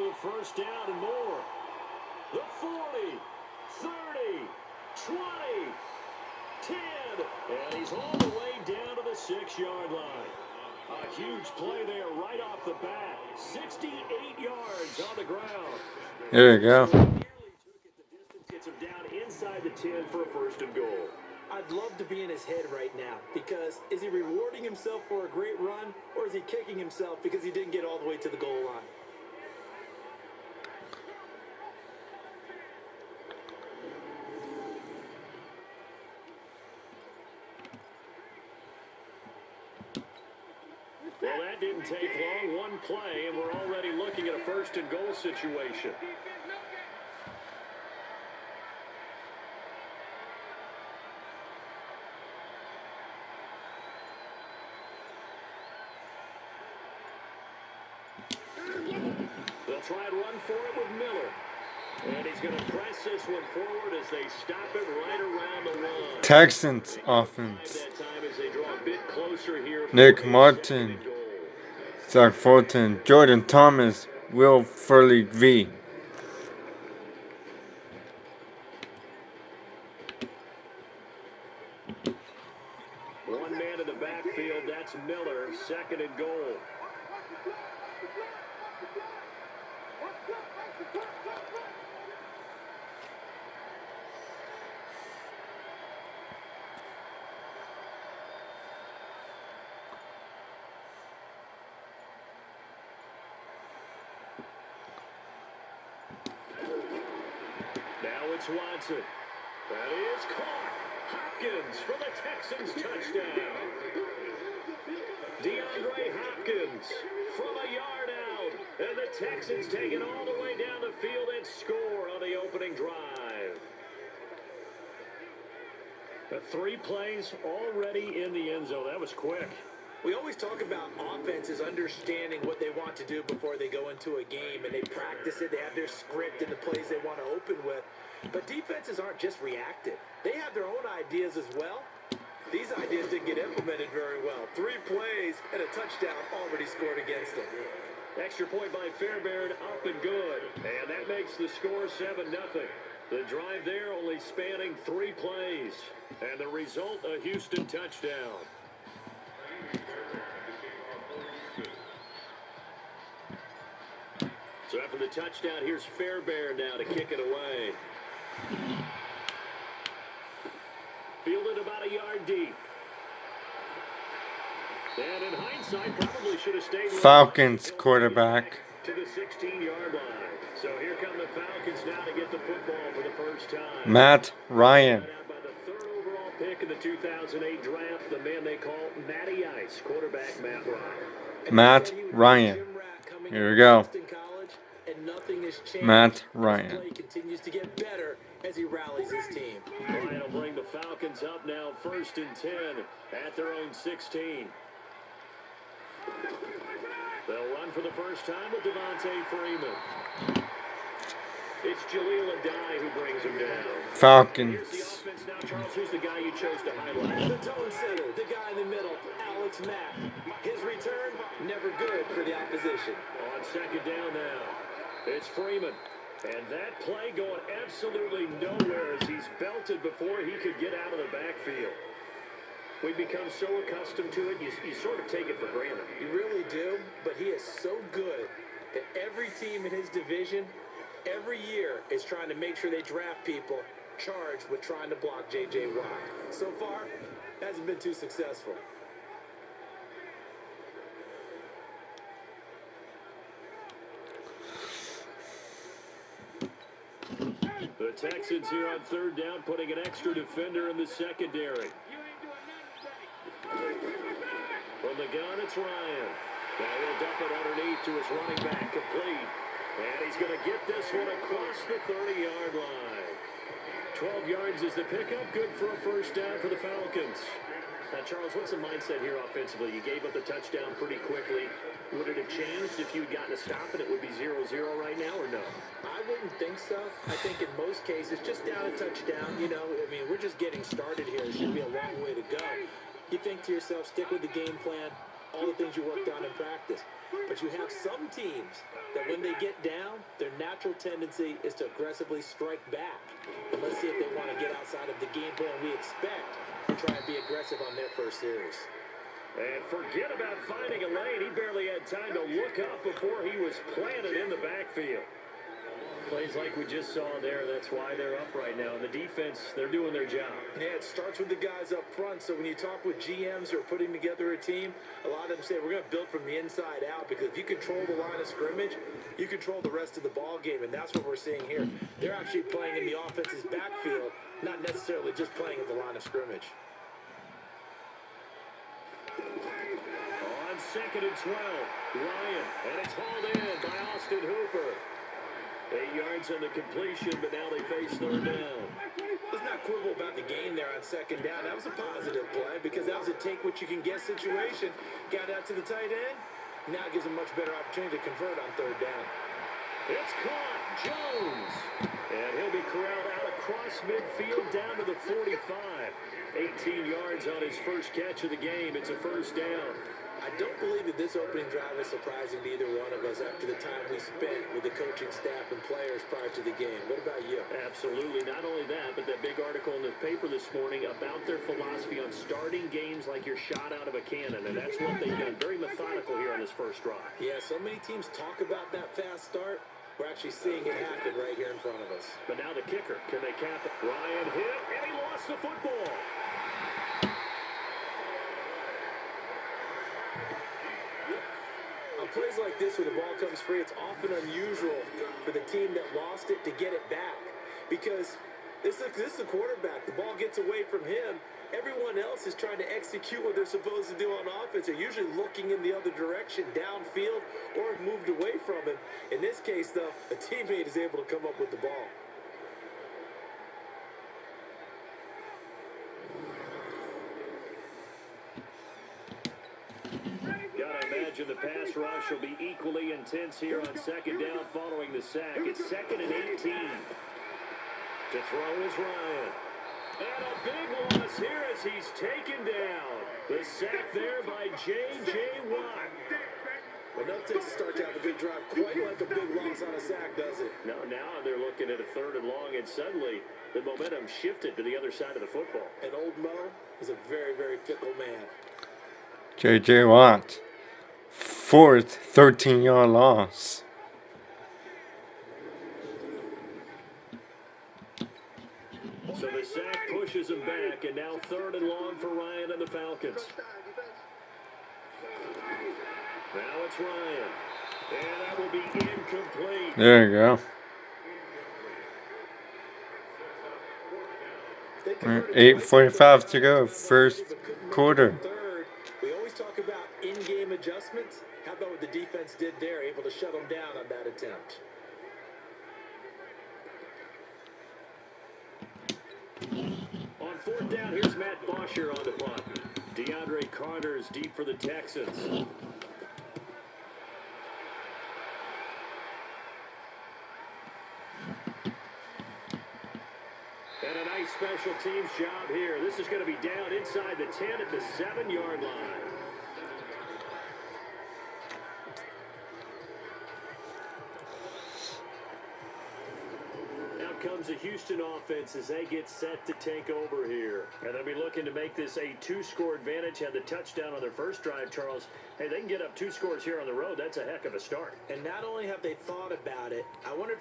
the first down and more. The 40, 30, 20, 10, and he's all the way down to the 6-yard line. A huge play there right off the bat. 68 yards on the ground. There you go. Gets him down inside the 10 for a first and goal. I'd love to be in his head right now, because is he rewarding himself for a great run, or is he kicking himself because he didn't get all the way to the goal line? Well, that didn't take long. One play, and we're already looking at a first and goal situation. They'll try and run for it with Miller. And he's going to press this one forward as they stop it right around the one. Texans offense. That time as they draw a bit closer here. Nick Martin, Zach Fulton, Jordan Thomas, Will Furley V. One man in the backfield, that's Miller, second and goal. Now it's Watson. That is caught. Hopkins for the Texans touchdown. DeAndre Hopkins from a yard out. And the Texans take it all the way down the field and score on the opening drive. 3 plays already in the end zone. That was quick. We always talk about offenses understanding what they want to do before they go into a game, and they practice it. They have their script and the plays they want to open with. But defenses aren't just reactive. They have their own ideas as well. These ideas didn't get implemented very well. 3 plays and a touchdown already scored against them. Extra point by Fairbairn, up and good. And that makes the score 7-0. The drive there only spanning 3 plays. And the result, a Houston touchdown. So after the touchdown, here's Fairbairn now to kick it away. Fielded about a yard deep. And in hindsight, probably should have stayed with Falcons quarterback. to the 16-yard line. So here come the Falcons now to get the football for the first time. Matt Ryan. By the 3rd overall pick in the 2008 draft, the man they call Matty Ice, quarterback Matt Ryan. Matt Ryan. Here we go. Matt Ryan. Continues to get better as he rallies his team. Ryan will bring the Falcons up now, 1st and 10 at their own 16. They'll run for the first time with Devontae Freeman. It's Jaleel Adai who brings him down. Falcons. Here's the offense now, Charles. Who's the guy you chose to highlight? The tone setter, the guy in the middle, Alex Mack. His return, never good for the opposition. On 2nd down now, it's Freeman. And that play going absolutely nowhere as he's belted before he could get out of the backfield. We become so accustomed to it, you sort of take it for granted. You really do, but he is so good that every team in his division, every year, is trying to make sure they draft people charged with trying to block J.J. Watt. So far, hasn't been too successful. The Texans here on 3rd down, putting an extra defender in the secondary. From the gun, it's Ryan. Now he'll dump it underneath to his running back, complete. And he's going to get this one across the 30-yard line. 12 yards is the pickup, good for a first down for the Falcons. Now, Charles, what's the mindset here offensively? You gave up the touchdown pretty quickly. Would it have changed if you'd gotten a stop and it would be 0-0 right now, or no? I wouldn't think so. I think in most cases, just down a touchdown, you know, I mean, we're just getting started here. It should be a long way to go. You think to yourself, stick with the game plan, all the things you worked on in practice. But you have some teams that when they get down, their natural tendency is to aggressively strike back. And let's see if they want to get outside of the game plan we expect and try and be aggressive on their first series. And forget about finding a lane. He barely had time to look up before he was planted in the backfield. Plays like we just saw there, that's why they're up right now. And the defense, they're doing their job. Yeah, it starts with the guys up front. So when you talk with GMs who are putting together a team, a lot of them say we're going to build from the inside out, because if you control the line of scrimmage, you control the rest of the ball game, and that's what we're seeing here. They're actually playing in the offense's backfield, not necessarily just playing at the line of scrimmage. On 2nd and 12, Ryan, and it's hauled in by Austin Hooper. 8 yards on the completion, but now they face 3rd down. Let's not quibble about the game there on 2nd down. That was a positive play, because that was a take-what-you-can-get situation. Got out to the tight end. Now it gives them much better opportunity to convert on 3rd down. It's caught. Jones. And he'll be corralled out across midfield down to the 45. 18 yards on his first catch of the game. It's a 1st down. I don't believe that this opening drive is surprising to either one of us after the time we spent with the coaching staff and players prior to the game. What about you? Absolutely. Not only that, but that big article in the paper this morning about their philosophy on starting games like you're shot out of a cannon, and that's what they've done. Very methodical here on this first drive. Yeah, so many teams talk about that fast start. We're actually seeing it happen right here in front of us. But now the kicker. Can they cap it? Ryan hit, and he lost the football. On plays like this where the ball comes free, it's often unusual for the team that lost it to get it back, because this is the quarterback. The ball gets away from him. Everyone else is trying to execute what they're supposed to do on offense. They're usually looking in the other direction, downfield, or have moved away from him. In this case, though, a teammate is able to come up with the ball. Gotta imagine the pass rush will be equally intense here on 2nd down following the sack. It's 2nd and 18. To throw is Ryan. And a big loss here as he's taken down. The sack there by J.J. Watt. Well, no Texas start to have a good drive, quite like a big loss on a sack, does it? No, now they're looking at a 3rd and long, and suddenly the momentum shifted to the other side of the football. And old Mo is a very, very fickle man. J.J. Watt. 4th 13-yard loss. So the sack pushes him back, and now 3rd and long for Ryan and the Falcons. Now it's Ryan. And that will be incomplete. There you go. 8:45 to go, first quarter. We always talk about in-game adjustments. How about what the defense did there, able to shut them down on that attempt? On 4th down, here's Matt Bosher on the punt. DeAndre Carter is deep for the Texans. And a nice special teams job here. This is going to be down inside the 10 at the 7-yard line. Comes the Houston offense as they get set to take over here. And they'll be looking to make this a 2-score advantage. Had the touchdown on their first drive, Charles. Hey, they can get up 2 scores here on the road. That's a heck of a start. And not only have they thought about it, I wonder if